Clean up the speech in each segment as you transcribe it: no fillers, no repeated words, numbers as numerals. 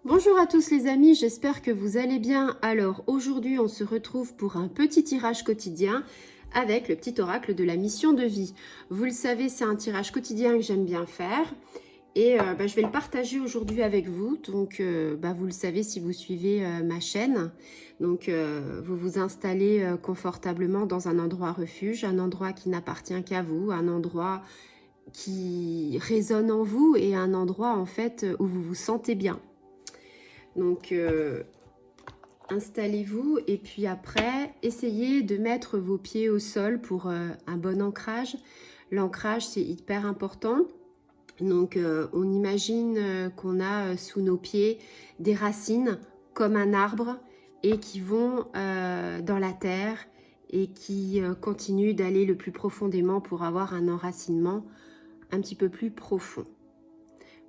Bonjour à tous les amis, j'espère que vous allez bien. Alors aujourd'hui on se retrouve pour un petit tirage quotidien avec le petit oracle de la mission de vie. Vous le savez, c'est un tirage quotidien que j'aime bien faire et je vais le partager aujourd'hui avec vous. Donc vous le savez si vous suivez ma chaîne. Donc vous vous installez confortablement dans un endroit refuge, un endroit qui n'appartient qu'à vous, un endroit qui résonne en vous et un endroit en fait où vous vous sentez bien. Donc, installez-vous et puis après, essayez de mettre vos pieds au sol pour un bon ancrage. L'ancrage, c'est hyper important. Donc, on imagine qu'on a sous nos pieds des racines comme un arbre et qui vont dans la terre et qui continuent d'aller le plus profondément pour avoir un enracinement un petit peu plus profond.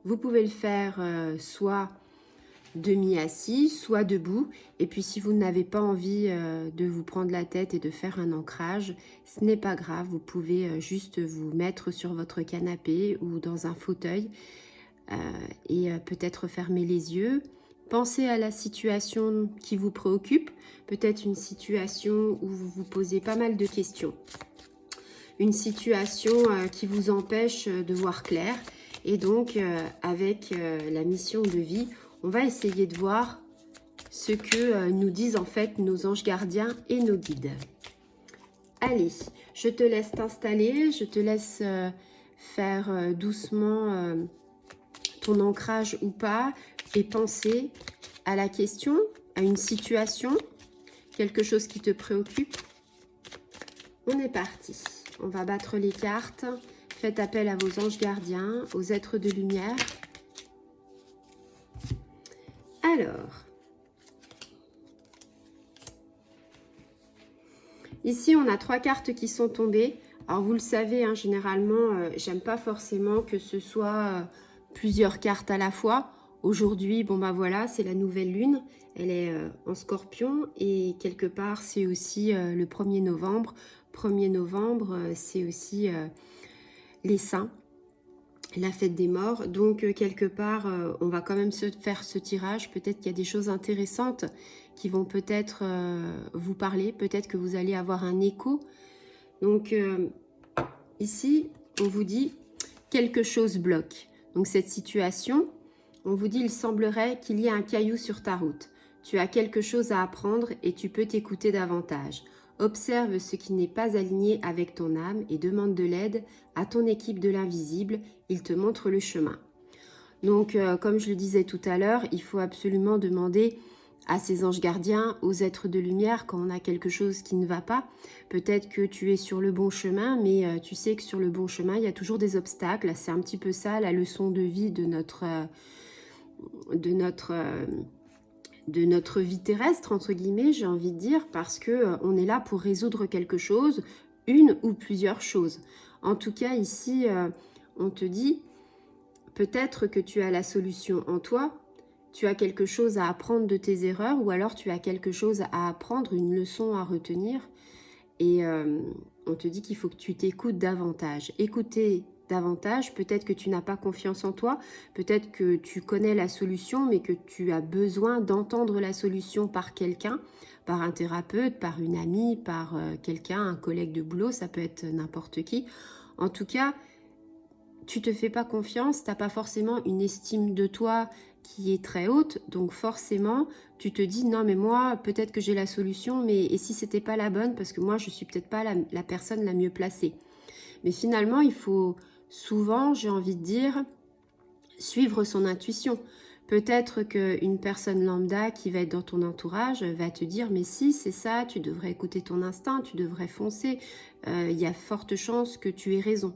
Vous pouvez le faire soit demi-assis, soit debout. Et puis si vous n'avez pas envie de vous prendre la tête et de faire un ancrage, ce n'est pas grave. Vous pouvez juste vous mettre sur votre canapé ou dans un fauteuil et peut-être fermer les yeux. Pensez à la situation qui vous préoccupe, peut-être une situation où vous vous posez pas mal de questions. Une situation qui vous empêche de voir clair. Et donc, avec la mission de vie, on va essayer de voir ce que nous disent en fait nos anges gardiens et nos guides. Allez, je te laisse t'installer, je te laisse faire doucement ton ancrage ou pas et penser à la question, à une situation, quelque chose qui te préoccupe. On est parti. On va battre les cartes. Faites appel à vos anges gardiens, aux êtres de lumière. Alors, ici on a 3 cartes qui sont tombées. Alors vous le savez, hein, généralement, j'aime pas forcément que ce soit plusieurs cartes à la fois. Aujourd'hui, voilà, c'est la nouvelle lune. Elle est en scorpion et quelque part, c'est aussi le 1er novembre. 1er novembre, c'est aussi les saints, la fête des morts. Donc, quelque part, on va quand même se faire ce tirage. Peut-être qu'il y a des choses intéressantes qui vont peut-être vous parler. Peut-être que vous allez avoir un écho. Donc, ici, on vous dit quelque chose bloque. Donc, cette situation, on vous dit, il semblerait qu'il y ait un caillou sur ta route. Tu as quelque chose à apprendre et tu peux t'écouter davantage. Observe ce qui n'est pas aligné avec ton âme et demande de l'aide à ton équipe de l'invisible. Il te montre le chemin. Donc, comme je le disais tout à l'heure, il faut absolument demander à ces anges gardiens, aux êtres de lumière, quand on a quelque chose qui ne va pas. Peut-être que tu es sur le bon chemin, mais tu sais que sur le bon chemin, il y a toujours des obstacles. C'est un petit peu ça, la leçon de vie de notre vie terrestre, entre guillemets, j'ai envie de dire, parce que on est là pour résoudre quelque chose, une ou plusieurs choses. En tout cas, ici, on te dit, peut-être que tu as la solution en toi, tu as quelque chose à apprendre de tes erreurs, ou alors tu as quelque chose à apprendre, une leçon à retenir, et on te dit qu'il faut que tu t'écoutes davantage. Écouter davantage, peut-être que tu n'as pas confiance en toi, peut-être que tu connais la solution, mais que tu as besoin d'entendre la solution par quelqu'un, par un thérapeute, par une amie, par quelqu'un, un collègue de boulot, ça peut être n'importe qui. En tout cas, tu te fais pas confiance, tu n'as pas forcément une estime de toi qui est très haute, donc forcément tu te dis non mais moi peut-être que j'ai la solution, mais et si c'était pas la bonne, parce que moi je suis peut-être pas la personne la mieux placée. Mais finalement il faut souvent, j'ai envie de dire, suivre son intuition. Peut-être qu'une personne lambda qui va être dans ton entourage va te dire mais si c'est ça, tu devrais écouter ton instinct, tu devrais foncer, il y a forte chance que tu aies raison.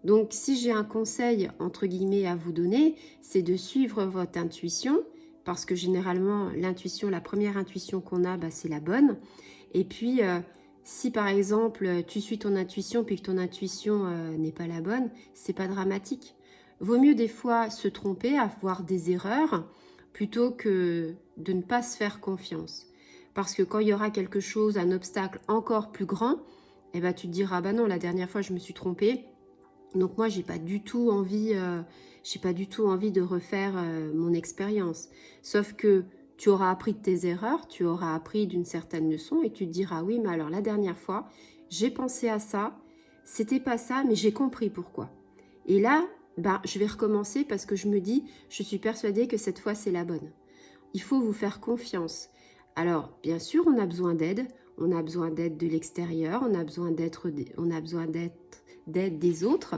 Donc, si j'ai un conseil, entre guillemets, à vous donner, c'est de suivre votre intuition, parce que généralement, l'intuition, la première intuition qu'on a, c'est la bonne. Et puis, si par exemple, tu suis ton intuition, puis que ton intuition n'est pas la bonne, c'est pas dramatique. Vaut mieux des fois se tromper, avoir des erreurs, plutôt que de ne pas se faire confiance. Parce que quand il y aura quelque chose, un obstacle encore plus grand, eh ben, tu te diras, bah non, la dernière fois, je me suis trompée. Donc moi, j'ai pas du tout envie de refaire mon expérience. Sauf que tu auras appris de tes erreurs, tu auras appris d'une certaine leçon et tu te diras, oui, mais alors la dernière fois, j'ai pensé à ça, c'était pas ça, mais j'ai compris pourquoi. Et là, ben, je vais recommencer parce que je me dis, je suis persuadée que cette fois, c'est la bonne. Il faut vous faire confiance. Alors, bien sûr, on a besoin d'aide. On a besoin d'aide de l'extérieur. On a besoin d'aide des autres.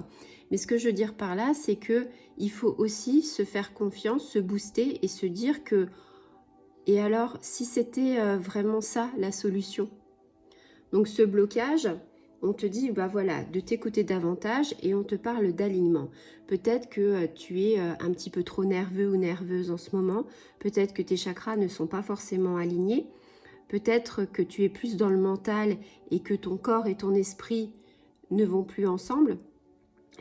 Mais ce que je veux dire par là, c'est que il faut aussi se faire confiance, se booster et se dire que, et alors, si c'était vraiment ça la solution? Donc ce blocage, on te dit, bah voilà, de t'écouter davantage et on te parle d'alignement. Peut-être que tu es un petit peu trop nerveux ou nerveuse en ce moment. Peut-être que tes chakras ne sont pas forcément alignés. Peut-être que tu es plus dans le mental et que ton corps et ton esprit ne vont plus ensemble.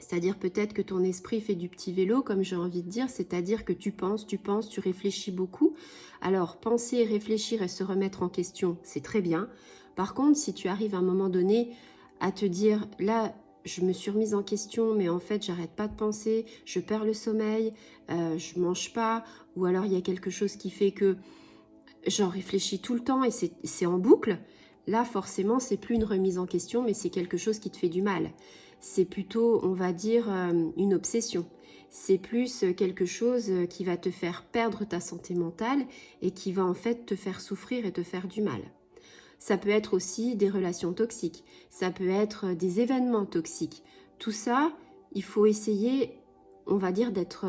C'est-à-dire peut-être que ton esprit fait du petit vélo, comme j'ai envie de dire, c'est-à-dire que tu penses, tu réfléchis beaucoup. Alors, penser, réfléchir et se remettre en question, c'est très bien. Par contre, si tu arrives à un moment donné à te dire, là, je me suis remise en question, mais en fait, j'arrête pas de penser, je perds le sommeil, je mange pas, ou alors il y a quelque chose qui fait que j'en réfléchis tout le temps et c'est en boucle, là, forcément, c'est plus une remise en question, mais c'est quelque chose qui te fait du mal. C'est plutôt, on va dire, une obsession. C'est plus quelque chose qui va te faire perdre ta santé mentale et qui va en fait te faire souffrir et te faire du mal. Ça peut être aussi des relations toxiques, ça peut être des événements toxiques. Tout ça, il faut essayer, on va dire, d'être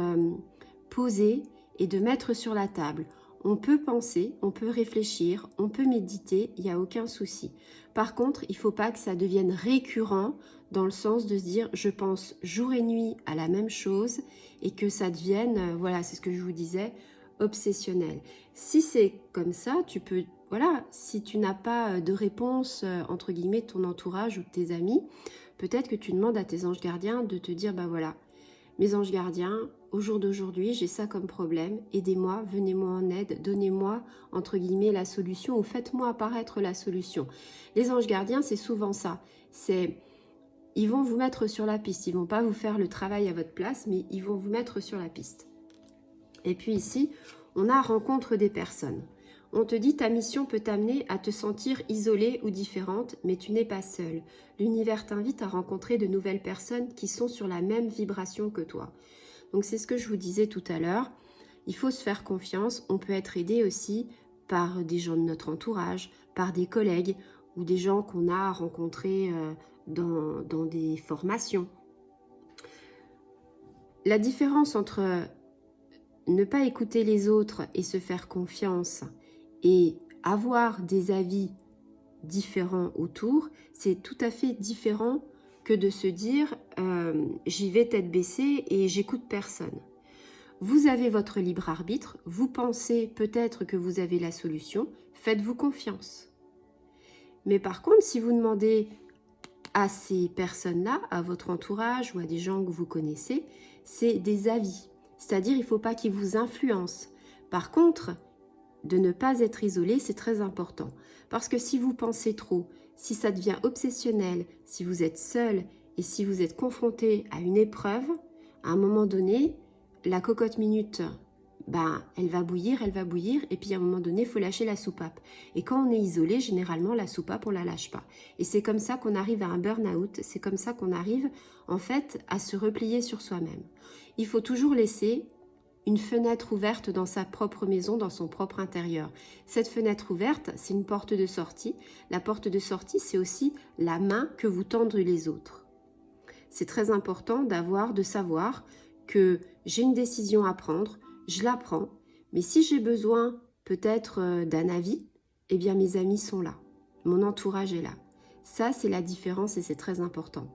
posé et de mettre sur la table. On peut penser, on peut réfléchir, on peut méditer, il n'y a aucun souci. Par contre, il ne faut pas que ça devienne récurrent dans le sens de se dire je pense jour et nuit à la même chose et que ça devienne, voilà, c'est ce que je vous disais, obsessionnel. Si c'est comme ça, tu peux, voilà, si tu n'as pas de réponse, entre guillemets, de ton entourage ou de tes amis, peut-être que tu demandes à tes anges gardiens de te dire, bah voilà, mes anges gardiens, au jour d'aujourd'hui, j'ai ça comme problème, aidez-moi, venez-moi en aide, donnez-moi, entre guillemets, la solution ou faites-moi apparaître la solution. Les anges gardiens, c'est souvent ça, ils vont vous mettre sur la piste, ils vont pas vous faire le travail à votre place, mais ils vont vous mettre sur la piste. Et puis ici, on a rencontre des personnes. On te dit ta mission peut t'amener à te sentir isolée ou différente, mais tu n'es pas seule. L'univers t'invite à rencontrer de nouvelles personnes qui sont sur la même vibration que toi. Donc c'est ce que je vous disais tout à l'heure. Il faut se faire confiance. On peut être aidé aussi par des gens de notre entourage, par des collègues ou des gens qu'on a rencontrés dans des formations. La différence entre ne pas écouter les autres et se faire confiance et avoir des avis différents autour, c'est tout à fait différent que de se dire j'y vais tête baissée et j'écoute personne. Vous avez votre libre arbitre, vous pensez peut-être que vous avez la solution, faites-vous confiance. Mais par contre, si vous demandez à ces personnes-là, à votre entourage ou à des gens que vous connaissez, c'est des avis. C'est-à-dire, il ne faut pas qu'ils vous influencent. Par contre, de ne pas être isolé, c'est très important. Parce que si vous pensez trop, si ça devient obsessionnel, si vous êtes seul et si vous êtes confronté à une épreuve, à un moment donné, la cocotte minute, ben, elle va bouillir, et puis à un moment donné, il faut lâcher la soupape. Et quand on est isolé, généralement, la soupape, on ne la lâche pas. Et c'est comme ça qu'on arrive à un burn-out, c'est comme ça qu'on arrive, en fait, à se replier sur soi-même. Il faut toujours laisser une fenêtre ouverte dans sa propre maison, dans son propre intérieur. Cette fenêtre ouverte, c'est une porte de sortie. La porte de sortie, c'est aussi la main que vous tendent les autres. C'est très important de savoir que j'ai une décision à prendre, je la prends, mais si j'ai besoin peut-être d'un avis, eh bien mes amis sont là, mon entourage est là. Ça, c'est la différence et c'est très important.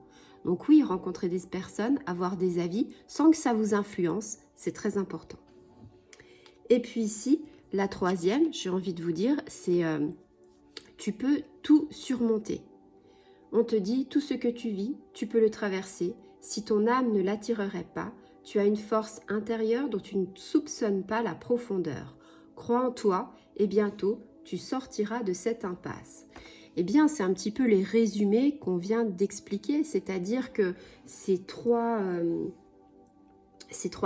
Donc oui, rencontrer des personnes, avoir des avis, sans que ça vous influence, c'est très important. Et puis ici, la troisième, j'ai envie de vous dire, c'est tu peux tout surmonter. On te dit, tout ce que tu vis, tu peux le traverser. Si ton âme ne l'attirerait pas, tu as une force intérieure dont tu ne soupçonnes pas la profondeur. Crois en toi et bientôt, tu sortiras de cette impasse. eh bien c'est un petit peu les résumés qu'on vient d'expliquer, c'est-à-dire que ces trois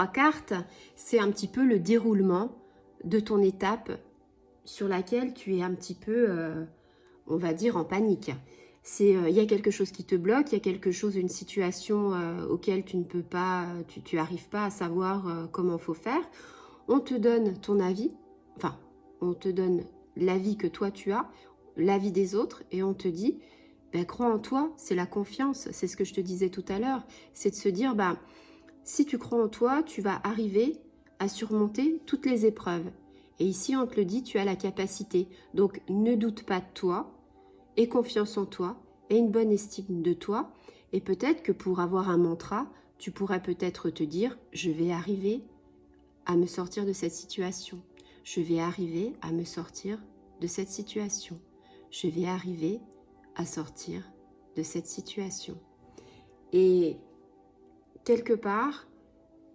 cartes, c'est un petit peu le déroulement de ton étape sur laquelle tu es un petit peu, on va dire, en panique. Il y a quelque chose qui te bloque, il y a quelque chose, une situation auquel tu ne peux pas, tu n'arrives pas à savoir comment faut faire. On te donne ton avis, enfin, on te donne l'avis que toi tu as, l'avis des autres, et on te dit, ben, crois en toi, c'est la confiance, c'est ce que je te disais tout à l'heure, c'est de se dire, ben, si tu crois en toi, tu vas arriver à surmonter toutes les épreuves. Et ici, on te le dit, tu as la capacité. Donc, ne doute pas de toi, aie confiance en toi, aie une bonne estime de toi. Et peut-être que pour avoir un mantra, tu pourrais peut-être te dire, je vais arriver à me sortir de cette situation. Je vais arriver à me sortir de cette situation. Je vais arriver à sortir de cette situation. Et quelque part,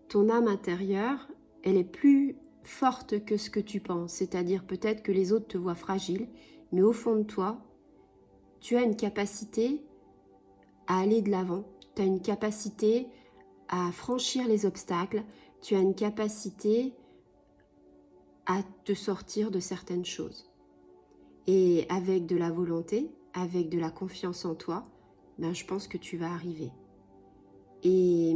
ton âme intérieure, elle est plus forte que ce que tu penses. C'est-à-dire peut-être que les autres te voient fragile, mais au fond de toi, tu as une capacité à aller de l'avant. Tu as une capacité à franchir les obstacles. Tu as une capacité à te sortir de certaines choses. Et avec de la volonté, avec de la confiance en toi, ben, je pense que tu vas arriver. Et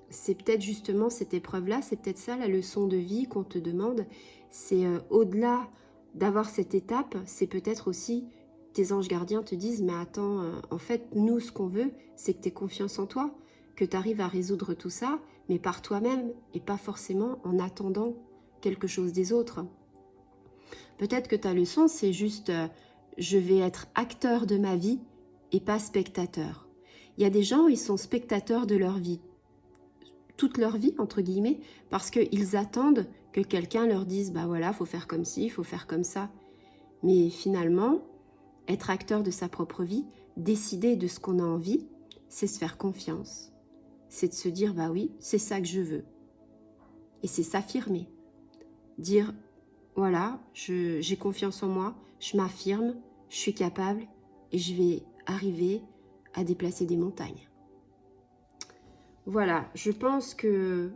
c'est peut-être justement cette épreuve-là, c'est peut-être ça la leçon de vie qu'on te demande. C'est au-delà d'avoir cette étape, c'est peut-être aussi tes anges gardiens te disent, mais attends, en fait, nous, ce qu'on veut, c'est que tu aies confiance en toi, que tu arrives à résoudre tout ça, mais par toi-même, et pas forcément en attendant quelque chose des autres. Peut-être que ta leçon, c'est juste, je vais être acteur de ma vie et pas spectateur. Il y a des gens, ils sont spectateurs de leur vie, toute leur vie, entre guillemets, parce qu'ils attendent que quelqu'un leur dise, bah voilà, faut faire comme ci, il faut faire comme ça. Mais finalement, être acteur de sa propre vie, décider de ce qu'on a envie, c'est se faire confiance. C'est de se dire, bah oui, c'est ça que je veux. Et c'est s'affirmer. Dire, voilà, j'ai confiance en moi, je m'affirme, je suis capable et je vais arriver à déplacer des montagnes. Voilà, je pense que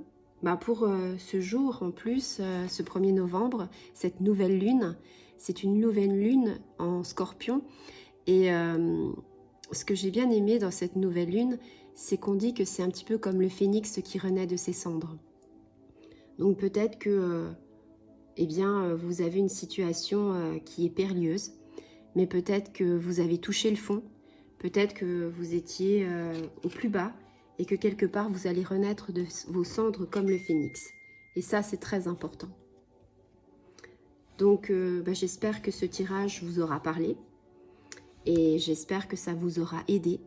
pour ce jour, en plus, ce 1er novembre, cette nouvelle lune, c'est une nouvelle lune en Scorpion. Et ce que j'ai bien aimé dans cette nouvelle lune, c'est qu'on dit que c'est un petit peu comme le phénix qui renaît de ses cendres. Donc peut-être que vous avez une situation qui est périlleuse, mais peut-être que vous avez touché le fond, peut-être que vous étiez au plus bas, et que quelque part vous allez renaître de vos cendres comme le phénix. Et ça, c'est très important. Donc j'espère que ce tirage vous aura parlé, et j'espère que ça vous aura aidé.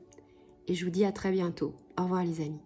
Et je vous dis à très bientôt. Au revoir les amis.